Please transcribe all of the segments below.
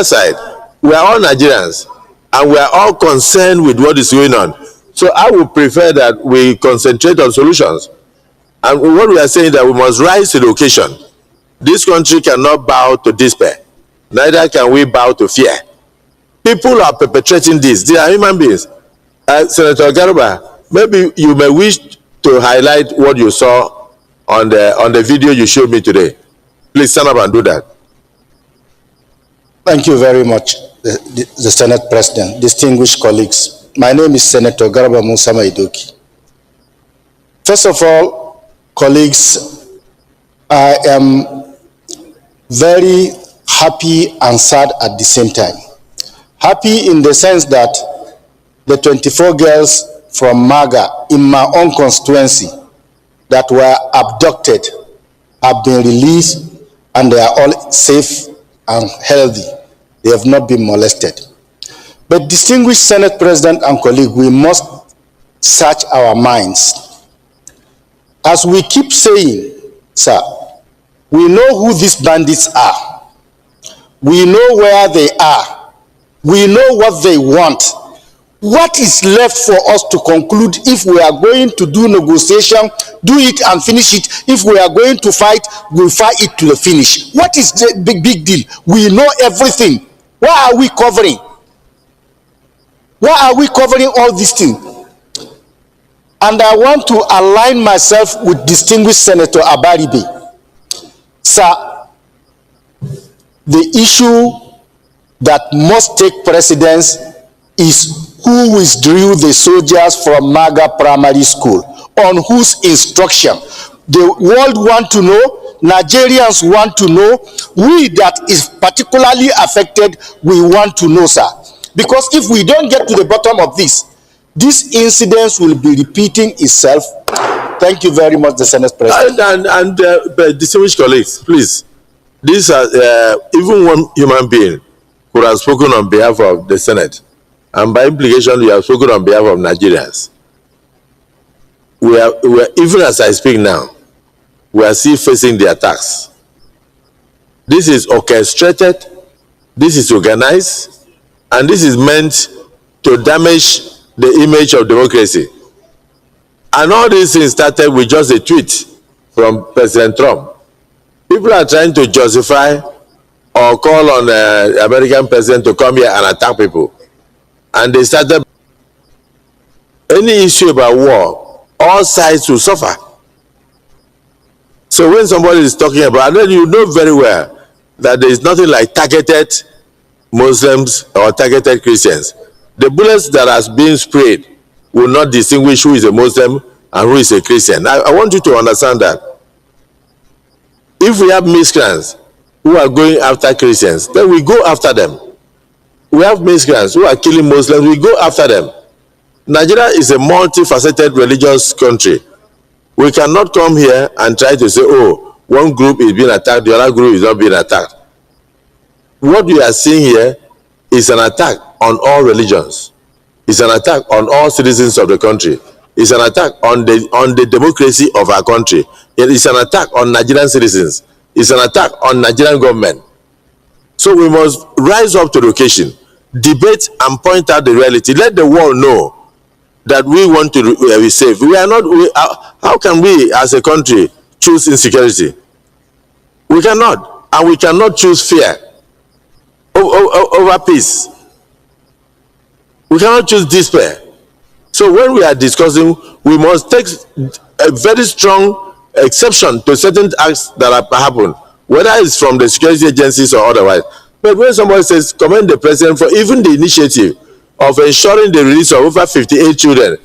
side, we are all Nigerians and we are all concerned with what is going on. So I would prefer that we concentrate on solutions. And what we are saying that we must rise to the occasion. This country cannot bow to despair. Neither can we bow to fear. People are perpetrating this. They are human beings. Senator Garba, maybe you may wish to highlight what you saw on the video you showed me today. Please stand up and do that. Thank you very much, the Senate President, distinguished colleagues. My name is Senator Garba Musa Maidoki. First of all, colleagues, I am very happy and sad at the same time. Happy in the sense that the 24 girls from MAGA in my own constituency that were abducted have been released and they are all safe and healthy. They have not been molested. But distinguished Senate President and colleague, we must search our minds. As we keep saying, sir, we know who these bandits are. We know where they are. We know what they want. What is left for us to conclude? If we are going to do negotiation, do it and finish it. If we are going to fight, we'll fight it to the finish. What is the big deal? We know everything. Why are we covering? Why are we covering all these things? And I want to align myself with distinguished Senator Abaribe. Sir, the issue that must take precedence is who withdrew the soldiers from MAGA primary school, on whose instruction. The world want to know, Nigerians want to know, we that is particularly affected, we want to know, sir. Because if we don't get to the bottom of this incident will be repeating itself. Thank you very much, the Senate President. And distinguished colleagues, please, these are even one human being who has spoken on behalf of the Senate, and by implication, we have spoken on behalf of Nigerians. We are even as I speak now, we are still facing the attacks. This is orchestrated, this is organized, and this is meant to damage the image of democracy. And all these things started with just a tweet from President Trump. People are trying to justify or call on the American president to come here and attack people. And they started any issue about war, all sides will suffer. So when somebody is talking about, then you know very well that there is nothing like targeted Muslims or targeted Christians. The bullets that has been sprayed will not distinguish who is a Muslim and who is a Christian. I want you to understand that. If we have miscreants who are going after Christians, then we go after them. We have miscreants who are killing Muslims, we go after them. Nigeria is a multifaceted religious country. We cannot come here and try to say, oh, one group is being attacked, the other group is not being attacked. What we are seeing here is an attack on all religions. It's an attack on all citizens of the country. It's an attack on the democracy of our country. It is an attack on Nigerian citizens. It's an attack on Nigerian government. So we must rise up to the occasion, debate and point out the reality. Let the world know that we want to be safe. We are not. How can we, as a country, choose insecurity? We cannot, and we cannot choose fear over peace. We cannot choose despair. So when we are discussing, we must take a very strong exception to certain acts that have happened, whether it's from the security agencies or otherwise. But when somebody says, commend the president for even the initiative of ensuring the release of over 58 children,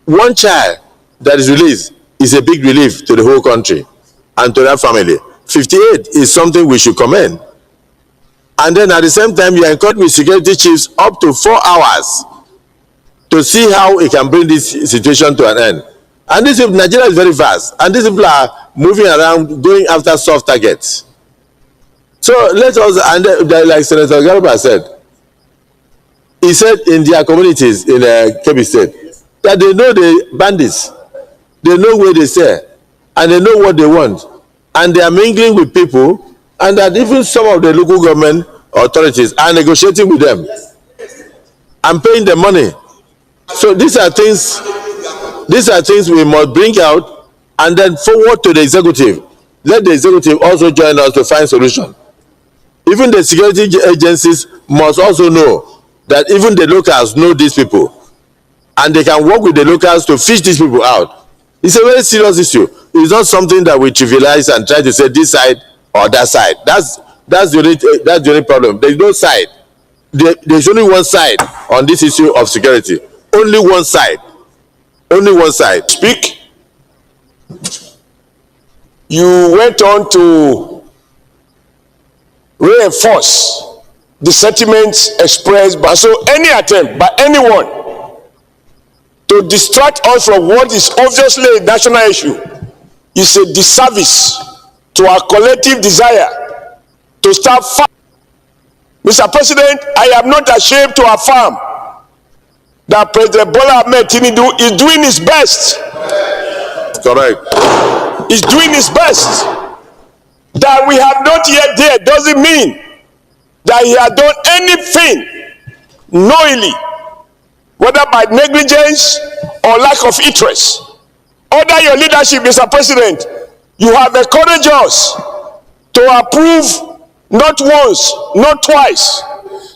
one child that is released is a big relief to the whole country and to that family. 58 is something we should commend. And then at the same time, you are in court with security chiefs up to 4 hours to see how it can bring this situation to an end. And this Nigeria is very vast, and these people are moving around going after soft targets. So let us, and like Senator Garba said, he said in their communities in Kebbi State that they know the bandits, they know where they stay, and they know what they want, and they are mingling with people, and that even some of the local government authorities are negotiating with them and paying them money. So these are things we must bring out and then forward to the executive. Let the executive also join us to find solution. Even the security agencies must also know that even the locals know these people and they can work with the locals to fish these people out. It's a very serious issue. It's not something that we trivialize and try to say this side or that side. That's the only problem. There's no side. There's only one side on this issue of security. Only one side. Only one side. Speak. You went on to reinforce the sentiments expressed by any attempt by anyone to distract us from what is obviously a national issue is a disservice to our collective desire to start fighting. Mr. President, I am not ashamed to affirm that President Bola Ahmed Tinubu is doing his best. Correct. He's doing his best. That we have not yet there doesn't mean that he has done anything knowingly, whether by negligence or lack of interest. Under your leadership, Mr. President, you have encouraged us to approve not once, not twice,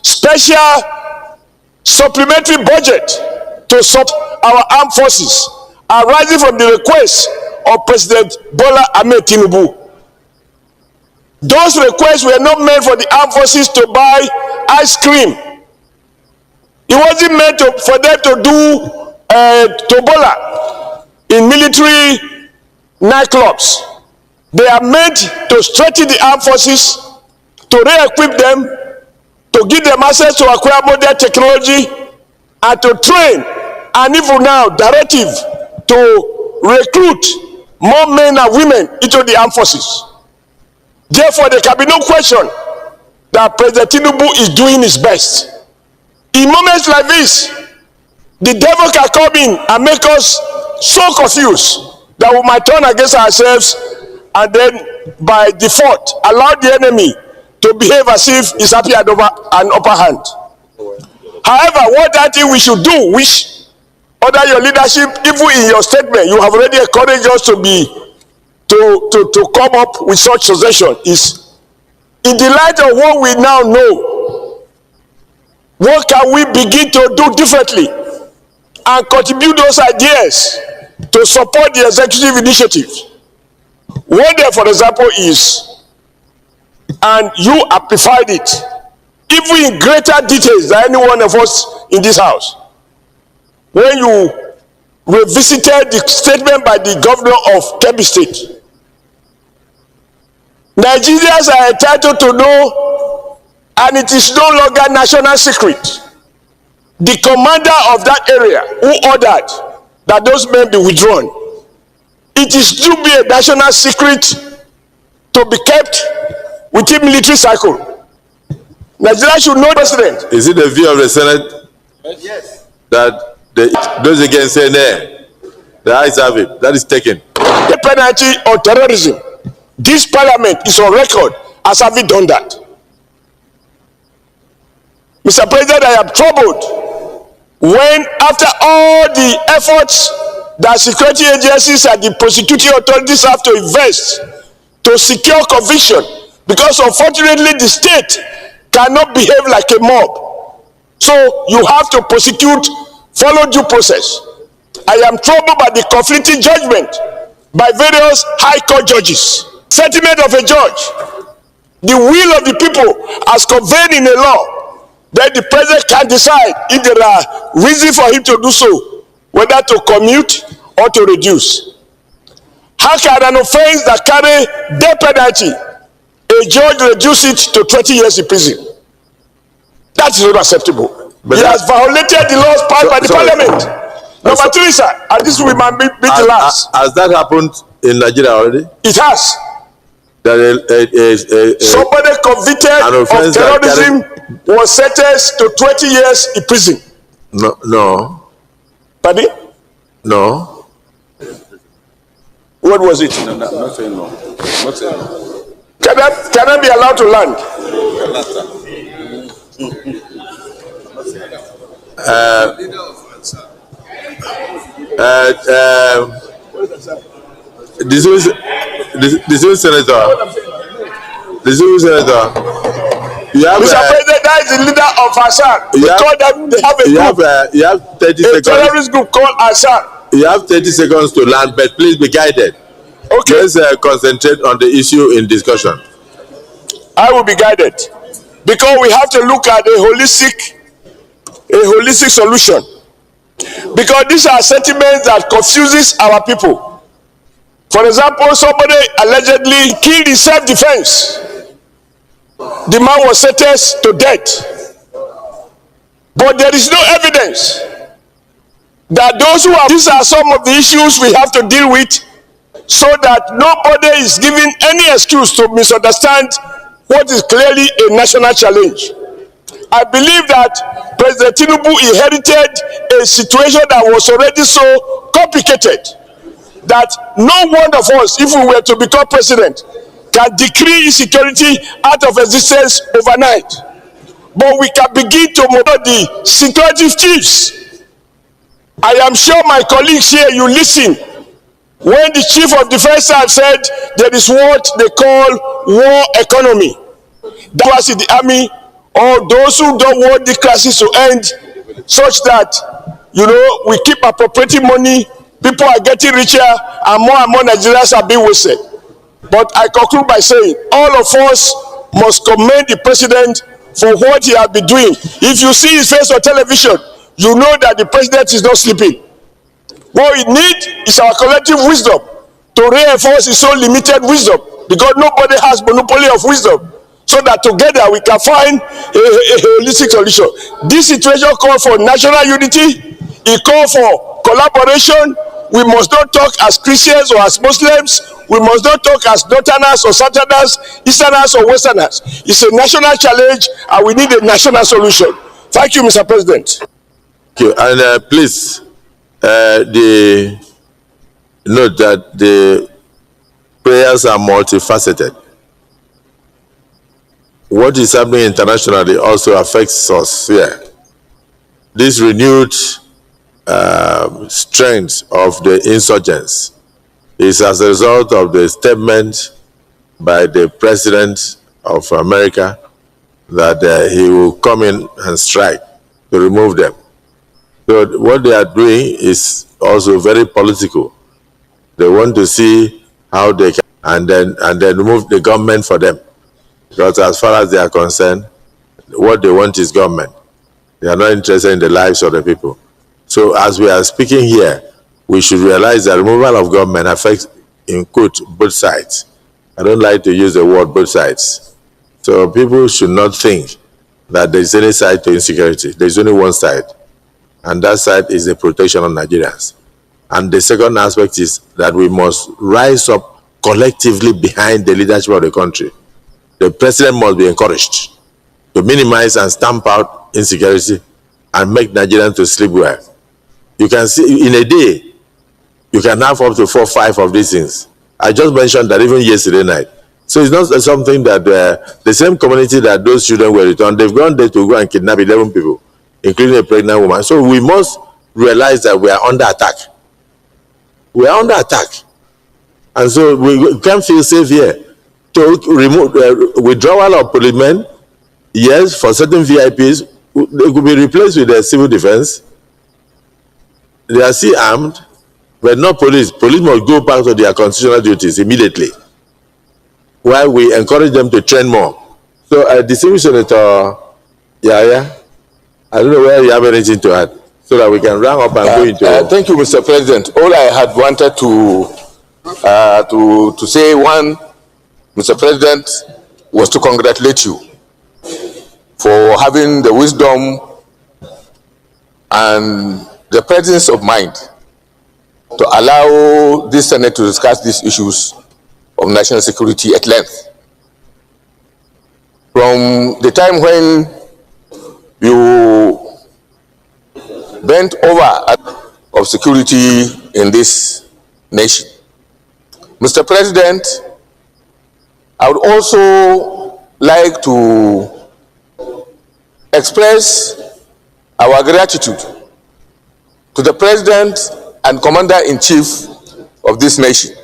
special supplementary budget to support our armed forces arising from the request of President Bola Ahmed Tinubu. Those requests were not meant for the armed forces to buy ice cream. It wasn't meant for them to do tombola in military nightclubs. They are meant to strengthen the armed forces, to re-equip them, to give them access to acquire modern technology, and to train, and even now directive to recruit more men and women into the armed forces. Therefore, there can be no question that President Tinubu is doing his best. In moments like this, the devil can come in and make us so confused that we might turn against ourselves and then by default allow the enemy to behave as if he's happy at an upper hand. However, what I think we should do, which under your leadership, even in your statement, you have already encouraged us to come up with such suggestion, is in the light of what we now know, what can we begin to do differently and contribute those ideas to support the executive initiative? One there, for example, is, and you amplified it, even in greater details than any one of us in this house, when you revisited the statement by the governor of Kebbi State. Nigerians are entitled to know, and it is no longer national secret, the commander of that area who ordered that those men be withdrawn. It is to be a national secret to be kept within military cycle. Nigeria should know, President. Is it the view of the Senate? Yes. That those against say nay? The ayes have it. That is taken. The penalty on terrorism. This parliament is on record as having done that. Mr. President, I am troubled when, after all the efforts that security agencies and the prosecuting authorities have to invest to secure conviction, because unfortunately the state cannot behave like a mob. So you have to prosecute, follow due process. I am troubled by the conflicting judgment by various high court judges. Sentiment of a judge, the will of the people as conveyed in a law, that the president can decide if there are reasons for him to do so, whether to commute or to reduce. How can an offense that carry death penalty, a judge reduce it to 20 years in prison? That is not acceptable. But he has violated the laws passed by the parliament. Number three, sir, and this will be the last. Has that happened in Nigeria already? It has. That somebody convicted of terrorism was sentenced to 20 years in prison. No. Pardon? No. What was it? No, not saying no. Not saying no. Can I be allowed to land? Distinguished Senator, you have, Mr. President, that is the leader of Assad. They have a group. You have 30 seconds. Terrorist group called Assad. You have 30 seconds to land, but please be guided. Okay. Let's concentrate on the issue in discussion. I will be guided because we have to look at a holistic solution. Because these are sentiments that confuses our people. For example, somebody allegedly killed in self-defense. The man was sentenced to death. But there is no evidence that those who are, these are some of the issues we have to deal with so that nobody is given any excuse to misunderstand what is clearly a national challenge. I believe that President Tinubu inherited a situation that was already so complicated that no one of us, if we were to become president, can decree insecurity out of existence overnight. But we can begin to monitor the security chiefs. I am sure my colleagues here, you listen when the chief of defense staff said there is what they call war economy. That was in the army, or those who don't want the crisis to end, such that, you know, we keep appropriating money, people are getting richer, and more Nigerians are being wasted. But I conclude by saying all of us must commend the president for what he has been doing. If you see his face on television, you know that the president is not sleeping. What we need is our collective wisdom to reinforce his own limited wisdom, because nobody has monopoly of wisdom, so that together we can find a holistic solution. This situation calls for national unity. It calls for collaboration. We must not talk as Christians or as Muslims. We must not talk as Northerners or Southerners, Easterners or Westerners. It's a national challenge, and we need a national solution. Thank you, Mr. President. Thank you. And please, note that the prayers are multifaceted. What is happening internationally also affects us here. This renewed strength of the insurgents is as a result of the statement by the President of America that he will come in and strike to remove them. So what they are doing is also very political. They want to see how they can, and then remove the government for them. Because as far as they are concerned, what they want is government. They are not interested in the lives of the people. So as we are speaking here, we should realize that removal of government affects, in quote, both sides. I don't like to use the word both sides. So people should not think that there is any side to insecurity. There is only one side. And that side is the protection of Nigerians. And the second aspect is that we must rise up collectively behind the leadership of the country. The president must be encouraged to minimize and stamp out insecurity and make Nigerians to sleep well. You can see in a day, you can have up to 4 or 5 of these things. I just mentioned that even yesterday night. So it's not something that the same community that those children were returned, they've gone there to go and kidnap 11 people, including a pregnant woman. So we must realize that we are under attack. We are under attack. And so we can't feel safe here. To remove withdrawal of policemen, yes, for certain VIPs, they could be replaced with their civil defense. They are still armed, but not police. Police must go back to their constitutional duties immediately, while we encourage them to train more. So, distinguished Senator Yaya, I don't know whether you have anything to add, so that we can round up and go into. Thank you, Mr. President. All I had wanted to say, one, Mr. President, was to congratulate you for having the wisdom and the presence of mind to allow this Senate to discuss these issues of national security at length. From the time when you bent over of security in this nation. Mr. President, I would also like to express our gratitude to the President and Commander-in-Chief of this nation